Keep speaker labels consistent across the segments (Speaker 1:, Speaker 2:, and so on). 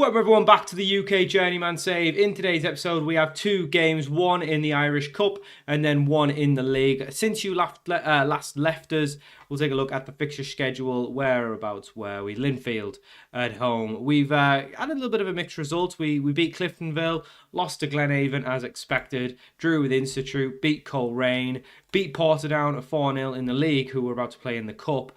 Speaker 1: Welcome everyone back to the UK Journeyman Save. In today's episode we have two games, one in the Irish Cup and then one in the league. Since you last left us, we'll take a look at the fixture schedule. Whereabouts were we? Linfield at home. We've had a little bit of a mixed result. We beat Cliftonville, lost to Glenavon as expected, drew with Institute, beat Coleraine, beat Portadown 4-0 in the league, who were about to play in the Cup,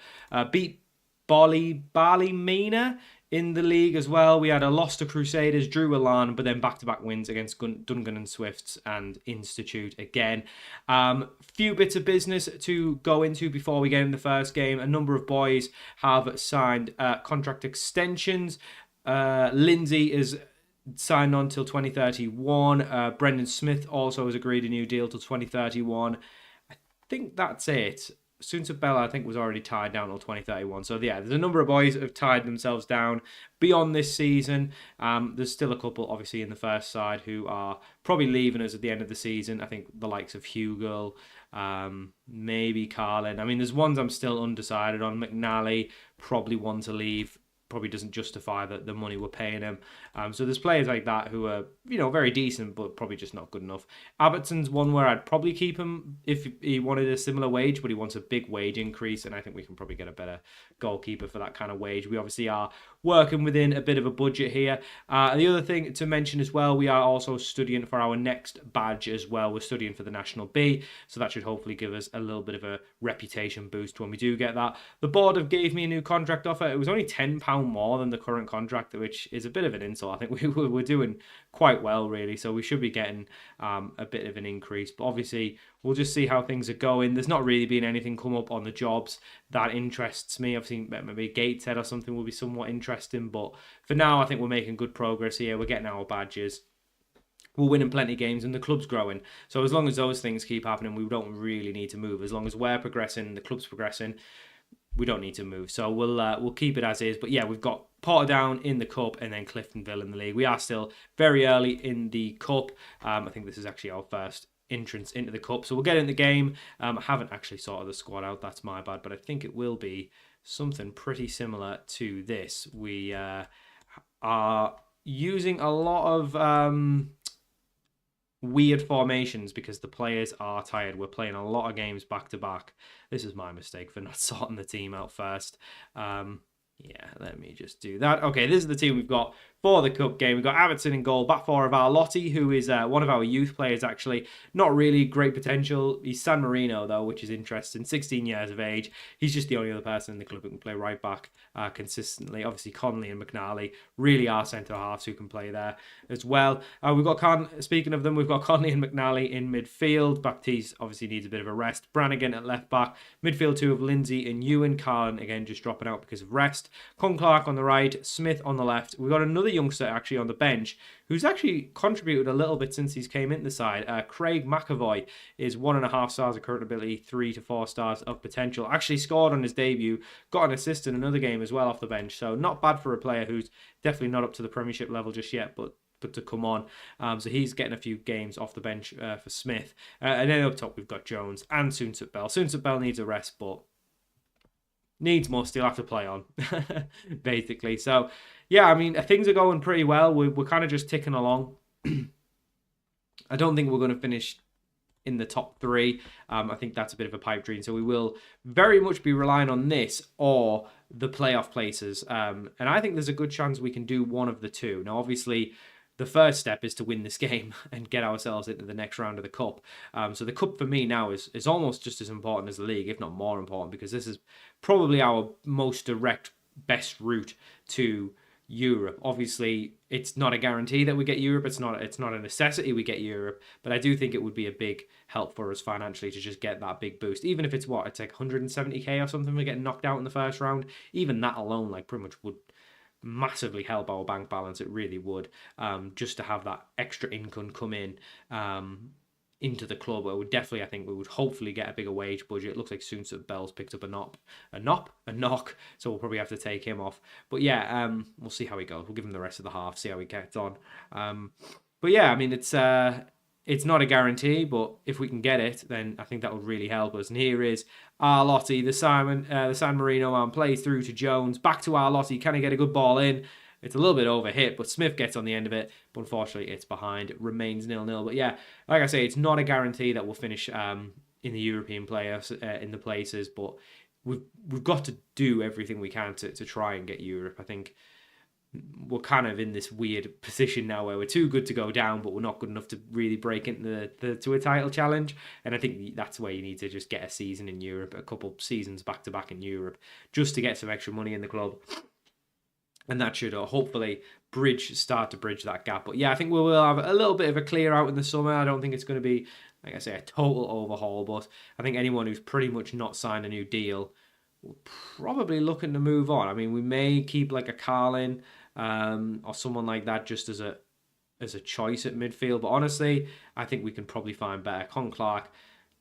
Speaker 1: beat Ballymena in the league as well. We had a loss to Crusaders, drew with Larne, but then back-to-back wins against Dungan and Swifts and Institute again. Few bits of business to go into before we get in the first game. A number of boys have signed contract extensions. Lindsay is signed on till 2031. Brendan Smith also has agreed a new deal till 2031. I think that's it. Sunset Bella, I think, was already tied down till 2031. So, yeah, there's a number of boys that have tied themselves down beyond this season. There's still a couple, obviously, in the first side who are probably leaving us at the end of the season. I think the likes of Hugo, maybe Carlin. I mean, there's ones I'm still undecided on. McNally, probably one to leave. Probably doesn't justify the money we're paying him. So there's players like that who are, very decent, but probably just not good enough. Abbotson's one where I'd probably keep him if he wanted a similar wage, but he wants a big wage increase, and I think we can probably get a better goalkeeper for that kind of wage. We obviously are working within a bit of a budget here. The other thing to mention as well, we are also studying for our next badge as well. We're studying for the National B, so that should hopefully give us a little bit of a reputation boost when we do get that. The board have gave me a new contract offer. It was only £10 more than the current contract, which is a bit of an insult. I think we're doing quite well, really, so we should be getting a bit of an increase. But obviously, we'll just see how things are going. There's not really been anything come up on the jobs that interests me. I've seen maybe Gateshead or something will be somewhat interesting, but for now, I think we're making good progress here. We're getting our badges. We're winning plenty of games and the club's growing. So as long as those things keep happening, we don't really need to move. As long as we're progressing, the club's progressing, we don't need to move. So we'll keep it as is. But yeah, we've got Portadown in the Cup and then Cliftonville in the league. We are still very early in the Cup. I think this is actually our first entrance into the Cup. So we'll get in the game. I haven't actually sorted the squad out. That's my bad. But I think it will be something pretty similar to this. We are using a lot of weird formations because the players are tired. We're playing a lot of games back to back. This is my mistake for not sorting the team out first. Yeah, let me just do that. Okay, this is the team we've got for the Cup game. We've got Abbottson in goal, back four of Arlotti, who is one of our youth players, actually. Not really great potential. He's San Marino, though, which is interesting. 16 years of age. He's just the only other person in the club who can play right back consistently. Obviously, Connolly and McNally really are centre-halves who can play there as well. We've got, speaking of them, we've got Connolly and McNally in midfield. Baptiste obviously needs a bit of a rest. Brannigan at left-back. Midfield two of Lindsay and Ewan. Carlin, again, just dropping out because of rest. Con Clark on the right. Smith on the left. We've got another youngster actually on the bench who's actually contributed a little bit since he's came into the side. Craig McAvoy is 1.5 stars of current ability, 3 to 4 stars of potential. Actually scored on his debut, got an assist in another game as well off the bench. So not bad for a player who's definitely not up to the Premiership level just yet, but to come on. So he's getting a few games off the bench for Smith. And then up top we've got Jones and Sunset Bell. Sunset Bell needs a rest, but needs must, he'll have to play on, basically. So, yeah, I mean, things are going pretty well. We're kind of just ticking along. I don't think we're going to finish in the top 3. I think that's a bit of a pipe dream. So we will very much be relying on this or the playoff places. And I think there's a good chance we can do one of the two. Now, obviously, the first step is to win this game and get ourselves into the next round of the Cup. So the Cup for me now is almost just as important as the league, if not more important, because this is probably our most direct, best route to Europe. Obviously, it's not a guarantee that we get Europe. It's not a necessity we get Europe, but I do think it would be a big help for us financially to just get that big boost. Even if it's it's like 170k or something, we're getting knocked out in the first round. Even that alone, like, pretty much would massively help our bank balance. It really would, just to have that extra income come in into the club. It would definitely, I think we would hopefully get a bigger wage budget. It looks like Sunset Bell's picked up a knock, so we'll probably have to take him off. But yeah, we'll see how he goes. We'll give him the rest of the half, see how he gets on. But yeah, I mean, it's not a guarantee, but if we can get it, then I think that would really help us. And here is Arlotti, the San Marino man, plays through to Jones, back to Arlotti. Can he get a good ball in? It's a little bit overhit, but Smith gets on the end of it. But unfortunately, it's behind. It remains 0-0. But yeah, like I say, it's not a guarantee that we'll finish in the European playoffs in the places. But we've got to do everything we can to try and get Europe. I think we're kind of in this weird position now where we're too good to go down, but we're not good enough to really break into to a title challenge. And I think that's where you need to just get a season in Europe, a couple seasons back to back in Europe, just to get some extra money in the club. And that should hopefully start to bridge that gap. But yeah, I think we will have a little bit of a clear out in the summer. I don't think it's going to be, like I say, a total overhaul. But I think anyone who's pretty much not signed a new deal will probably looking to move on. I mean, we may keep like a Carlin or someone like that just as a choice at midfield. But honestly, I think we can probably find better. Con Clark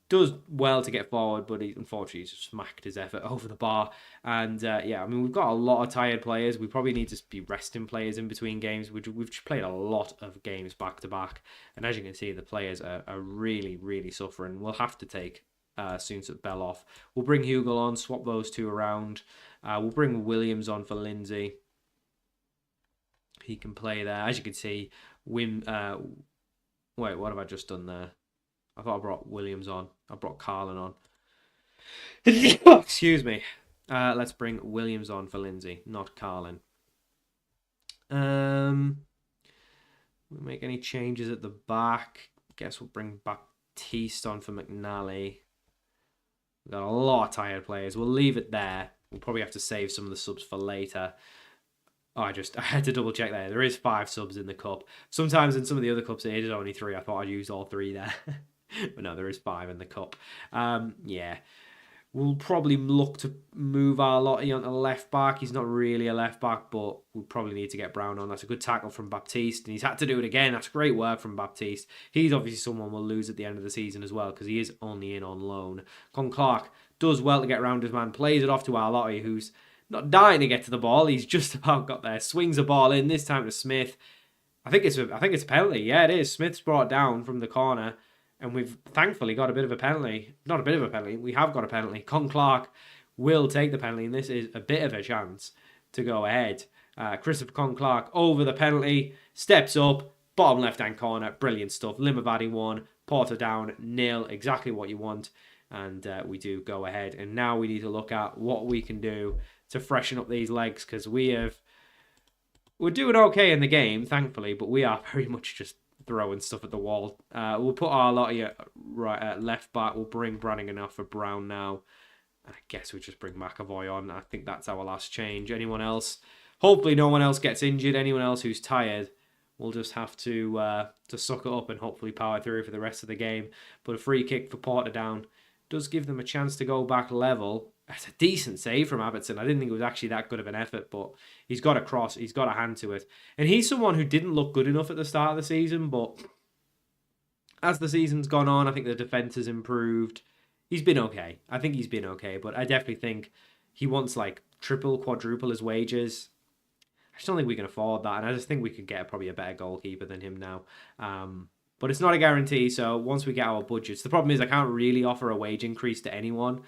Speaker 1: does well to get forward, but unfortunately he's smacked his effort over the bar. And yeah, I mean, we've got a lot of tired players. We probably need to be resting players in between games. We've played a lot of games back to back, and as you can see, the players are really, really suffering. We'll have to take Soonsup Bell off. We'll bring Hugo on, swap those two around. We'll bring Williams on for Lindsay. He can play there. As you can see, wait, what have I just done there? I thought I brought Williams on. I brought Carlin on. Excuse me. Let's bring Williams on for Lindsay, not Carlin. We make any changes at the back. Guess we'll bring Baptiste on for McNally. We've got a lot of tired players. We'll leave it there. We'll probably have to save some of the subs for later. Oh, I had to double check there. There is 5 subs in the cup. Sometimes in some of the other cups it is only 3. I thought I'd used all 3 there. But no, there is 5 in the cup. Yeah. We'll probably look to move our Lottie onto left back. He's not really a left back, but we'll probably need to get Brown on. That's a good tackle from Baptiste, and he's had to do it again. That's great work from Baptiste. He's obviously someone we'll lose at the end of the season as well, because he is only in on loan. Con Clark does well to get around his man, plays it off to our Lottie, who's not dying to get to the ball. He's just about got there. Swings the ball in, this time to Smith. I think it's a penalty. Yeah, it is. Smith's brought down from the corner. And we've thankfully got a bit of a penalty. Not a bit of a penalty. We have got a penalty. Con Clark will take the penalty. And this is a bit of a chance to go ahead. Christopher Con Clark over the penalty. Steps up. Bottom left-hand corner. Brilliant stuff. LIMAVADY 1. Porter down. 0. Exactly what you want. And we do go ahead. And now we need to look at what we can do to freshen up these legs. Because we're doing okay in the game, thankfully. But we are very much just throwing stuff at the wall. We'll put our Lottie at left back. We'll bring Brannigan off for Brown now. I guess we just bring McAvoy on. I think that's our last change. Anyone else? Hopefully no one else gets injured. Anyone else who's tired, we'll just have to suck it up and hopefully power through for the rest of the game. But a free kick for Porter down does give them a chance to go back level. That's a decent save from Abbottson. I didn't think it was actually that good of an effort, but he's got a cross. He's got a hand to it. And he's someone who didn't look good enough at the start of the season, but as the season's gone on, I think the defence has improved. He's been okay. I think he's been okay, but I definitely think he wants like triple, quadruple his wages. I just don't think we can afford that, and I just think we could get probably a better goalkeeper than him now. But it's not a guarantee, so once we get our budgets... The problem is I can't really offer a wage increase to anyone.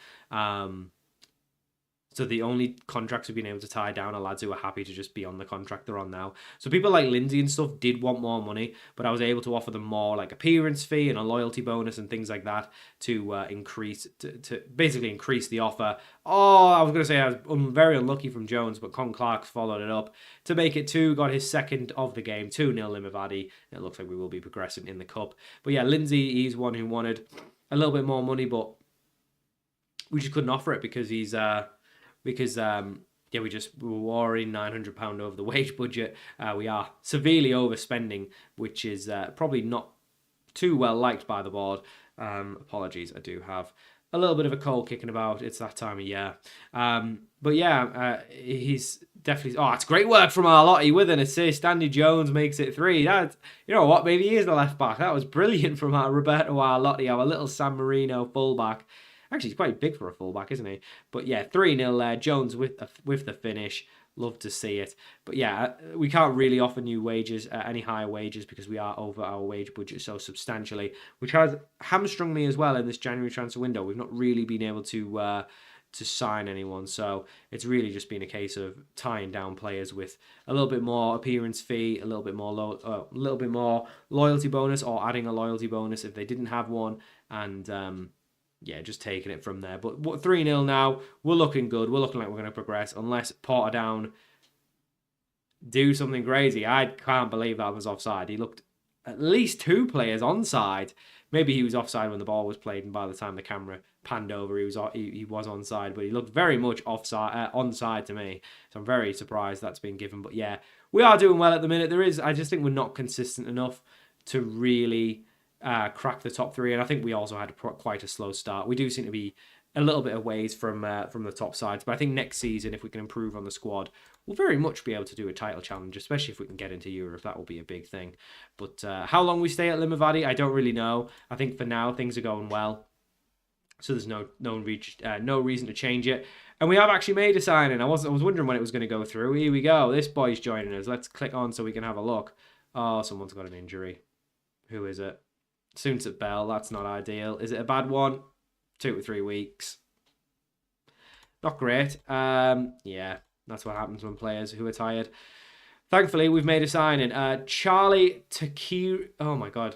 Speaker 1: So the only contracts we've been able to tie down are lads who are happy to just be on the contract they're on now. So people like Lindsay and stuff did want more money, but I was able to offer them more like appearance fee and a loyalty bonus and things like that to increase to basically increase the offer. Oh, I was going to say I was very unlucky from Jones, but Con Clark followed it up to make it 2, got his second of the game, 2-0 LIMAVADY. It looks like we will be progressing in the cup. But yeah, Lindsay, he's one who wanted a little bit more money, but we just couldn't offer it because he's... we were already £900 over the wage budget. We are severely overspending, which is probably not too well liked by the board. Apologies, I do have a little bit of a cold kicking about. It's that time of year. But yeah, he's definitely... Oh, it's great work from our Lottie with an assist. Andy Jones makes it 3. That, you know what, maybe he is the left back. That was brilliant from our Roberto Arlotti, our little San Marino fullback. Actually, he's quite big for a fullback, isn't he? But yeah, 3-0 there. Jones with the finish. Love to see it. But yeah, we can't really offer new wages, any higher wages, because we are over our wage budget so substantially, which has hamstrung me as well in this January transfer window. We've not really been able to sign anyone. So it's really just been a case of tying down players with a little bit more appearance fee, a little bit more loyalty bonus, or adding a loyalty bonus if they didn't have one, and yeah, just taking it from there. But 3-0 now, we're looking good. We're looking like we're going to progress, unless Portadown do something crazy. I can't believe that was offside. He looked at least 2 players onside. Maybe he was offside when the ball was played, and by the time the camera panned over, he was onside. But he looked very much onside to me. So I'm very surprised that's been given. But yeah, we are doing well at the minute. I just think we're not consistent enough to really crack the top 3, and I think we also had quite a slow start. We do seem to be a little bit of ways from the top sides, but I think next season, if we can improve on the squad, we'll very much be able to do a title challenge, especially if we can get into Europe. That will be a big thing. But how long we stay at LIMAVADY, I don't really know. I think for now things are going well, so there's no reason to change it. And we have actually made a signing. I was wondering when it was going to go through. Here we go. This boy's joining us. Let's click on so we can have a look. Oh, someone's got an injury. Who is it? Soonset Bell. That's not ideal. Is it a bad one? 2 to 3 weeks. Not great. Yeah, that's what happens when players who are tired. Thankfully, we've made a signing. Charlie Takawira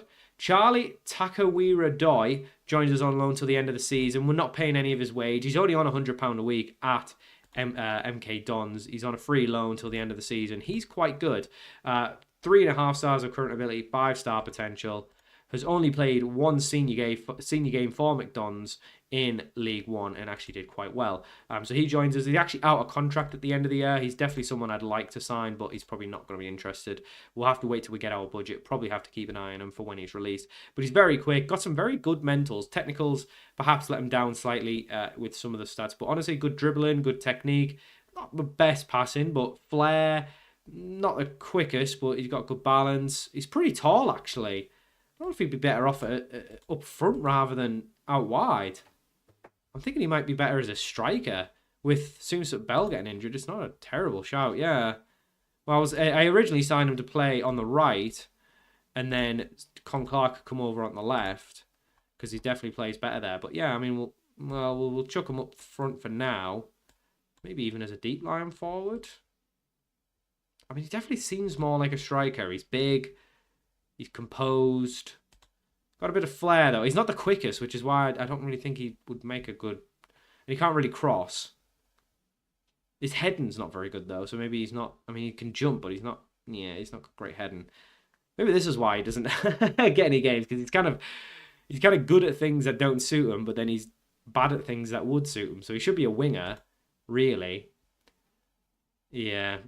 Speaker 1: Doi joins us on loan till the end of the season. We're not paying any of his wage. He's only on £100 a week at MK Dons. He's on a free loan till the end of the season. He's quite good. 3.5 stars of current ability, 5-star potential. Has only played 1 senior game for McDonald's in League One and actually did quite well. So he joins us. He's actually out of contract at the end of the year. He's definitely someone I'd like to sign, but he's probably not going to be interested. We'll have to wait till we get our budget. Probably have to keep an eye on him for when he's released. But he's very quick. Got some very good mentals. Technicals perhaps let him down slightly with some of the stats. But honestly, good dribbling, good technique. Not the best passing, but flair. Not the quickest, but he's got good balance. He's pretty tall, actually. I don't know if he'd be better off up front rather than out wide. I'm thinking he might be better as a striker with Soonset Bell getting injured. It's not a terrible shout, yeah. Well, I originally signed him to play on the right, and then Con Clark could come over on the left because he definitely plays better there. But yeah, I mean, we'll chuck him up front for now. Maybe even as a deep line forward. I mean, he definitely seems more like a striker. He's big. He's composed. Got a bit of flair, though. He's not the quickest, which is why I don't really think he would make a good... And he can't really cross. His heading's not very good, though, so maybe he's not... I mean, he can jump, but he's not... Yeah, he's not got great heading. Maybe this is why he doesn't get any games, because he's kind of good at things that don't suit him, but then he's bad at things that would suit him. So he should be a winger, really. Yeah.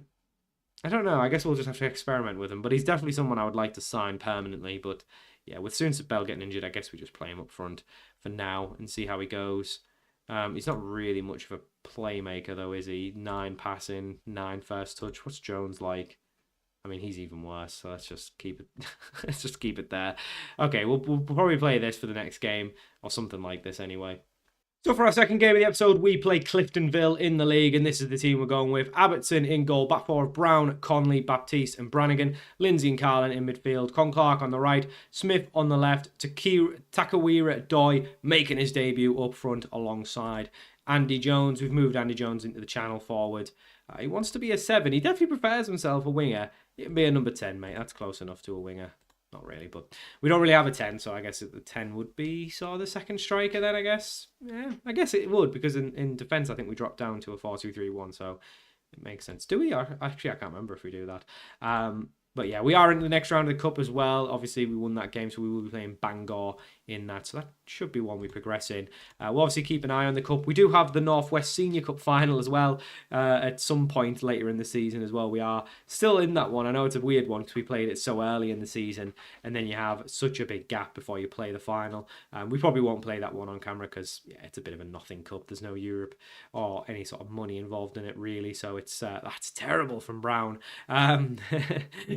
Speaker 1: I don't know. I guess we'll just have to experiment with him. But he's definitely someone I would like to sign permanently. But yeah, with Soonset Bell getting injured, I guess we just play him up front for now and see how he goes. He's not really much of a playmaker, though, is he? 9 passing, 9 first touch. What's Jones like? I mean, he's even worse. So let's just keep it. Let's just keep it there. Okay, we'll probably play this for the next game or something like this anyway. So for our second game of the episode, we play Cliftonville in the league, and this is the team we're going with. Abbottson in goal, back four of Brown, Conley, Baptiste and Brannigan, Lindsay and Carlin in midfield, Con Clark on the right, Smith on the left, Takawira Doi making his debut up front alongside Andy Jones. We've moved Andy Jones into the channel forward. He wants to be a 7. He definitely prefers himself a winger. It can be a number 10, mate. That's close enough to a winger. Not really, but we don't really have a 10, so I guess the 10 would be sort of the second striker then, I guess. Yeah, I guess it would, because in defence, I think we dropped down to a 4-2-3-1, so it makes sense. Do we? Actually, I can't remember if we do that. But yeah, we are in the next round of the Cup as well. Obviously, we won that game, so we will be playing Bangor in that. So that should be one we progress in. We'll obviously keep an eye on the Cup. We do have the Northwest Senior Cup final as well at some point later in the season as well. We are still in that one. I know it's a weird one because we played it so early in the season, and then you have such a big gap before you play the final. We probably won't play that one on camera because yeah, it's a bit of a nothing cup. There's no Europe or any sort of money involved in it really. So it's that's terrible from Brown.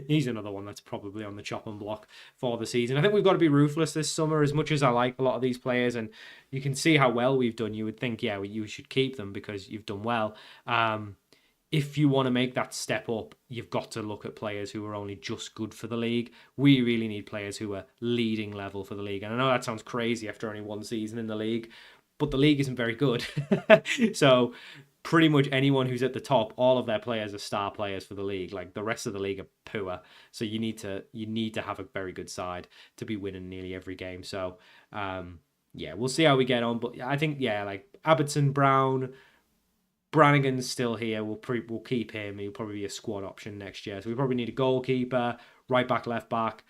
Speaker 1: He's another one that's probably on the chopping block for the season. I think we've got to be ruthless this summer. As much as I like a lot of these players, and you can see how well we've done, you would think, yeah, you should keep them because you've done well. If you want to make that step up, you've got to look at players who are only just good for the league. We really need players who are leading level for the league. And I know that sounds crazy after only one season in the league, but the league isn't very good. So pretty much anyone who's at the top, all of their players are star players for the league. Like the rest of the league are poor. So you need to have a very good side to be winning nearly every game. So yeah, we'll see how we get on. But I think like Abbottson, Brown, Brannigan's still here. We'll keep him. He'll probably be a squad option next year. So we probably need a goalkeeper, right back, left back.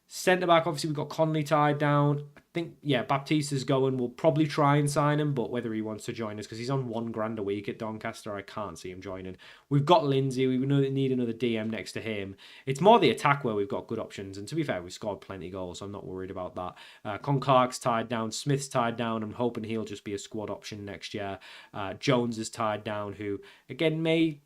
Speaker 1: Centre back, obviously we've got Conley tied down. I think, Baptista's going. We'll probably try and sign him, but whether he wants to join us, because he's on £1,000 a week at Doncaster, I can't see him joining. We've got Lindsay. We need another DM next to him. It's more the attack where we've got good options, and to be fair, we've scored plenty of goals, so I'm not worried about that. Con Clark's tied down. Smith's tied down. I'm hoping he'll just be a squad option next year. Jones is tied down, who, again, may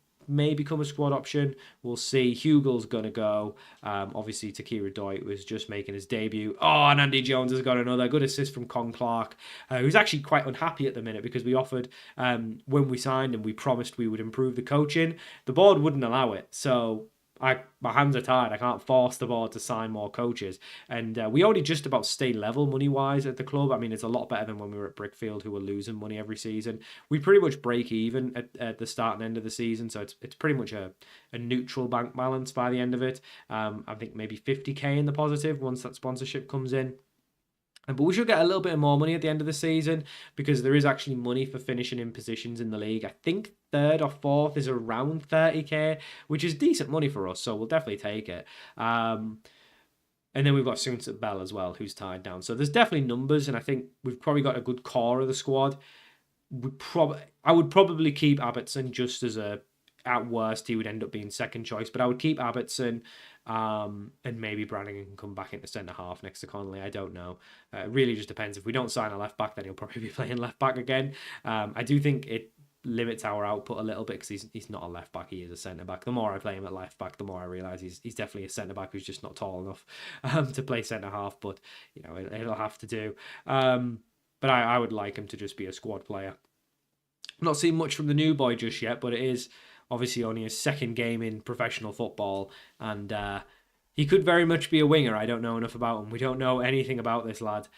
Speaker 1: become a squad option. We'll see. Hugel's going to go. Obviously, Takira Doit was just making his debut. Oh, and Andy Jones has got another good assist from Con Clark, who's actually quite unhappy at the minute because we offered, when we signed him, we promised we would improve the coaching. The board wouldn't allow it. So my hands are tied. I can't force the board to sign more coaches. And we already just about stay level money-wise at the club. I mean, it's a lot better than when we were at Brickfield, who were losing money every season. We pretty much break even at the start and end of the season. So it's pretty much a neutral bank balance by the end of it. I think maybe 50k in the positive once that sponsorship comes in. But we should get a little bit more money at the end of the season because there is actually money for finishing in positions in the league. I think third or fourth is around 30k, which is decent money for us, so we'll definitely take it. And then we've got Sunset Bell as well, who's tied down. So there's definitely numbers, and I think we've probably got a good core of the squad. I would probably keep Abbottson just as at worst, he would end up being second choice, but I would keep Abbottson, and maybe Brannigan can come back into centre half next to Connolly. I don't know. It really just depends. If we don't sign a left back, then he'll probably be playing left back again. I do think it limits our output a little bit because he's not a left back, he is a centre back. The more I play him at left back, the more I realise he's definitely a centre back who's just not tall enough to play centre half, but it'll have to do. But I would like him to just be a squad player. Not seen much from the new boy just yet, but it is obviously only his second game in professional football, and he could very much be a winger. I don't know enough about him. We don't know anything about this lad.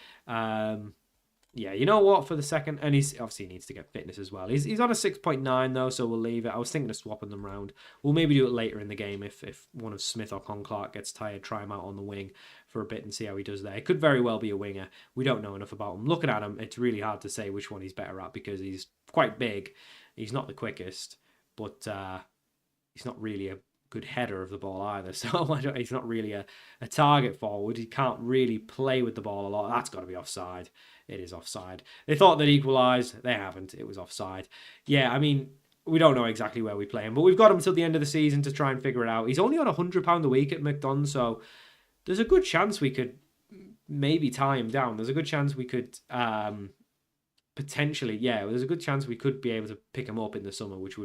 Speaker 1: You know what, for the second, and he obviously needs to get fitness as well. He's on a 6.9 though, so we'll leave it. I was thinking of swapping them round. We'll maybe do it later in the game if one of Smith or Con Clark gets tired, try him out on the wing for a bit and see how he does there. It could very well be a winger. We don't know enough about him. Looking at him, it's really hard to say which one he's better at because he's quite big. He's not the quickest, but he's not really a good header of the ball either. So he's not really a target forward. He can't really play with the ball a lot. That's got to be offside. It is offside. They thought they'd equalised. They haven't. It was offside. Yeah, I mean, we don't know exactly where we play him, but we've got him till the end of the season to try and figure it out. He's only on £100 a week at McDonald's, so there's a good chance we could maybe tie him down. There's a good chance we could potentially, there's a good chance we could be able to pick him up in the summer, which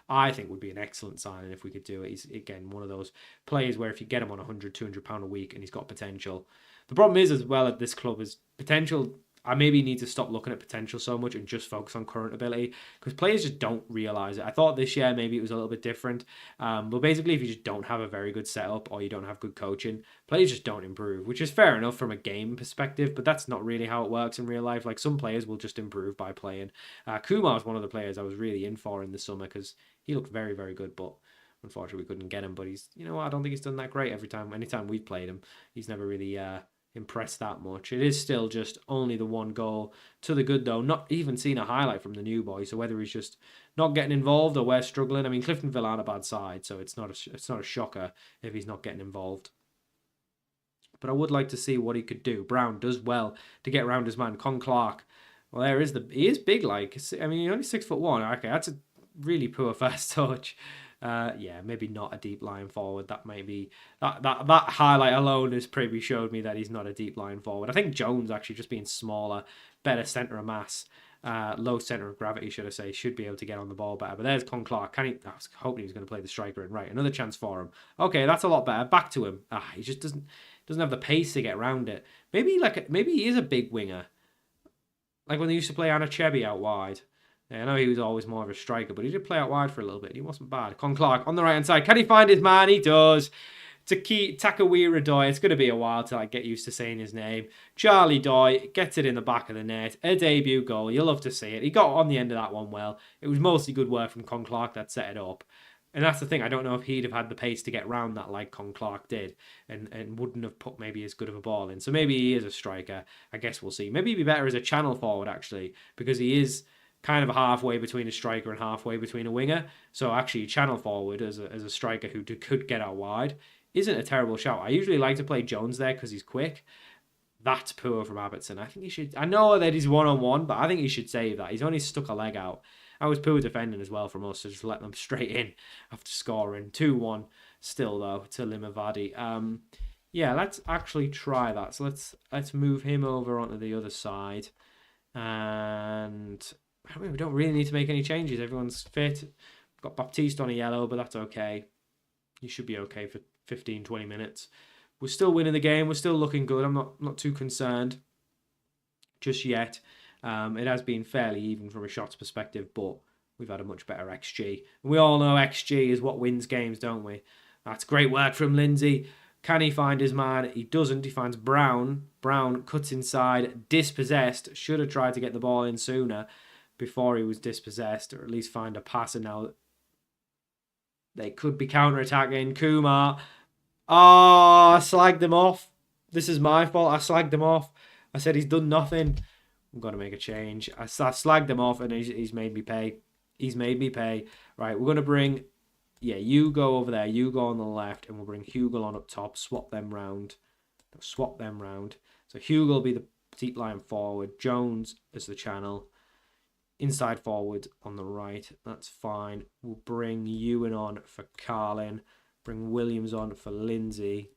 Speaker 1: I think would be an excellent signing if we could do it. He's, again, one of those players where if you get him on £100, £200 a week and he's got potential. The problem is as well at this club is potential. I maybe need to stop looking at potential so much and just focus on current ability because players just don't realise it. I thought this year maybe it was a little bit different. But basically, if you just don't have a very good setup or you don't have good coaching, players just don't improve, which is fair enough from a game perspective, but that's not really how it works in real life. Like some players will just improve by playing. Kumar is one of the players I was really in for in the summer because he looked very, very good, but unfortunately we couldn't get him. But he's, I don't think he's done that great anytime we've played him. He's never really impressed that much. It is still just only the one goal to the good though. Not even seen a highlight from the new boy, so whether he's just not getting involved or we're struggling. I mean, Cliftonville aren't a bad side, so it's not a shocker if he's not getting involved. But I would like to see what he could do. Brown does well to get around his man. Con Clark, well, he is big. Like, I mean, he's only 6'1". Okay, that's a really poor first touch. Maybe not a deep line forward. That might be that highlight alone has probably showed me that he's not a deep line forward. I think Jones actually just being smaller, better centre of mass, low centre of gravity, should I say, should be able to get on the ball better. But there's Con Clark. I was hoping he was going to play the striker in right. Another chance for him. Okay, that's a lot better. Back to him. He just doesn't have the pace to get around it. Maybe he is a big winger. Like when they used to play Anachebi out wide. Yeah, I know he was always more of a striker, but he did play out wide for a little bit. He wasn't bad. Con Clark on the right-hand side. Can he find his man? He does. Takawira Doi, it's going to be a while till I get used to saying his name. Charlie Doi gets it in the back of the net. A debut goal. You'll love to see it. He got on the end of that one well. It was mostly good work from Con Clark that set it up. And that's the thing. I don't know if he'd have had the pace to get round that like Con Clark did and wouldn't have put maybe as good of a ball in. So maybe he is a striker. I guess we'll see. Maybe he'd be better as a channel forward, actually, because he is kind of halfway between a striker and halfway between a winger. So actually, channel forward as a striker who could get out wide isn't a terrible shout. I usually like to play Jones there because he's quick. That's poor from Abbottson. I think he should... I know that he's one-on-one, but I think he should save that. He's only stuck a leg out. I was poor defending as well from us, so just let them straight in after scoring. 2-1 still, though, to LIMAVADY. Yeah, let's actually try that. So let's move him over onto the other side. And I mean, we don't really need to make any changes. Everyone's fit. We've got Baptiste on a yellow, but that's okay. You should be okay for 15, 20 minutes. We're still winning the game. We're still looking good. I'm not too concerned just yet. It has been fairly even from a shots perspective, but we've had a much better XG. And we all know XG is what wins games, don't we? That's great work from Lindsay. Can he find his man? He doesn't. He finds Brown. Brown cuts inside. Dispossessed. Should have tried to get the ball in sooner before he was dispossessed, or at least find a passer now. They could be counter-attacking. Kumar. Oh, I slagged him off. This is my fault. I slagged him off. I said he's done nothing. I'm going to make a change. I slagged him off and he's made me pay. He's made me pay. Right, we're going to bring... Yeah, you go over there. You go on the left and we'll bring Hugel on up top. Swap them round. So Hugel will be the deep line forward. Jones is the channel. Inside forward on the right. That's fine. We'll bring Ewan on for Carlin. Bring Williams on for Lindsay.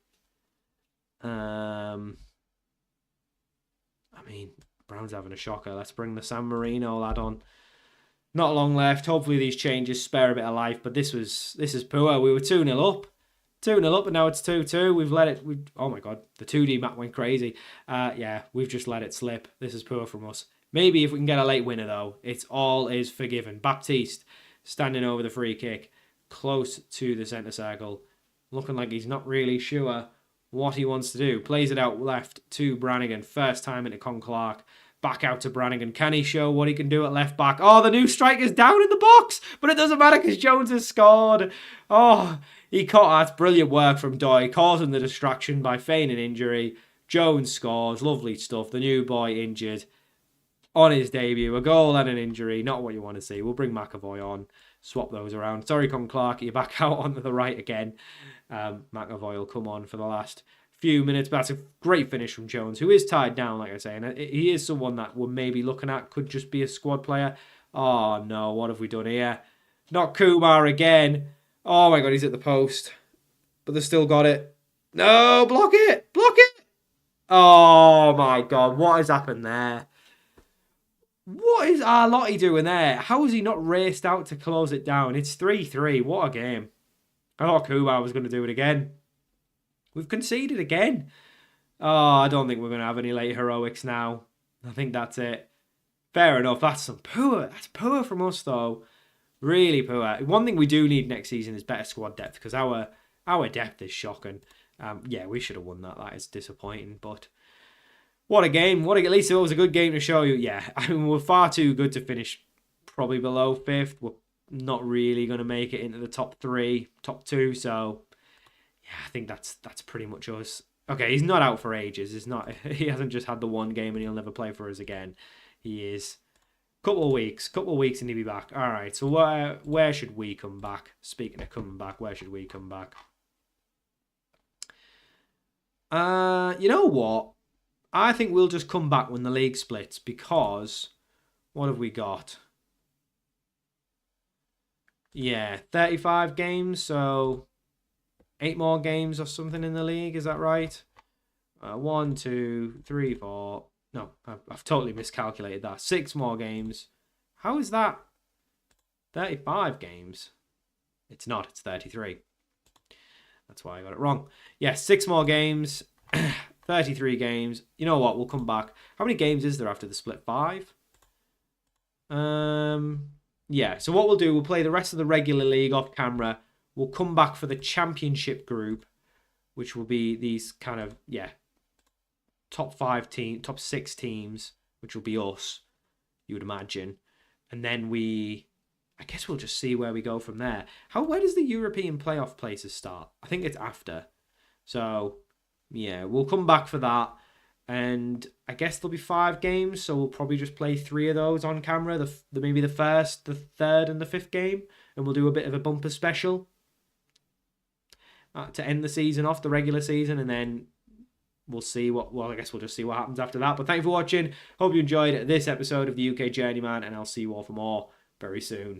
Speaker 1: I mean, Brown's having a shocker. Let's bring the San Marino lad on. Not long left. Hopefully these changes spare a bit of life. But this is poor. We were 2-0 up. 2-0 up and now it's 2-2. We've let it... oh my God. The 2D map went crazy. Yeah, we've just let it slip. This is poor from us. Maybe if we can get a late winner though, it's all is forgiven. Baptiste standing over the free kick. Close to the centre circle. Looking like he's not really sure what he wants to do. Plays it out left to Brannigan. First time into Con Clark. Back out to Brannigan. Can he show what he can do at left back? Oh, the new striker's down in the box. But it doesn't matter because Jones has scored. Oh, he caught that. Brilliant work from Doi. Causing the distraction by feigning injury. Jones scores. Lovely stuff. The new boy injured on his debut. A goal and an injury. Not what you want to see. We'll bring McAvoy on. Swap those around. Sorry, Con Clark, you're back out onto the right again. McAvoy will come on for the last few minutes. But that's a great finish from Jones, who is tied down, like I say. And he is someone that we're maybe looking at. Could just be a squad player. Oh, no. What have we done here? Not Kumar again. Oh, my God. He's at the post. But they've still got it. No, block it. Block it. Oh, my God. What has happened there? What is Arlotti doing there? How has he not raced out to close it down? It's 3-3. What a game. I thought Kumar was going to do it again. We've conceded again. Oh, I don't think we're going to have any late heroics now. I think that's it. Fair enough. That's poor from us, though. Really poor. One thing we do need next season is better squad depth, because our depth is shocking. Yeah, we should have won that. That is disappointing, but... what a game. At least it was a good game to show you. Yeah, I mean, we're far too good to finish probably below 5th. We're not really going to make it into the top 3, top 2. So, yeah, I think that's pretty much us. Okay, he's not out for ages. He hasn't just had the one game and he'll never play for us again. He is. Couple of weeks and he'll be back. All right, so where should we come back? Speaking of coming back, where should we come back? You know what? I think we'll just come back when the league splits, because what have we got? Yeah, 35 games, so 8 more games or something in the league, is that right? 1, 2, 3, 4. No, I've totally miscalculated that. 6 more games. How is that? 35 games. It's not, it's 33. That's why I got it wrong. Yeah, 6 more games. 33 games. You know what? We'll come back. How many games is there after the split? 5? Yeah, so what we'll do, we'll play the rest of the regular league off camera. We'll come back for the championship group which will be these kind of, top 6 teams, which will be us, you would imagine. And then I guess we'll just see where we go from there. Where does the European playoff places start? I think it's after. So, yeah, we'll come back for that. And I guess there'll be 5 games, so we'll probably just play 3 of those on camera. Maybe the first, the third, and the 5th game. And we'll do a bit of a bumper special to end the season off, the regular season. And then we'll see I guess we'll just see what happens after that. But thank you for watching. Hope you enjoyed this episode of the UK Journeyman. And I'll see you all for more very soon.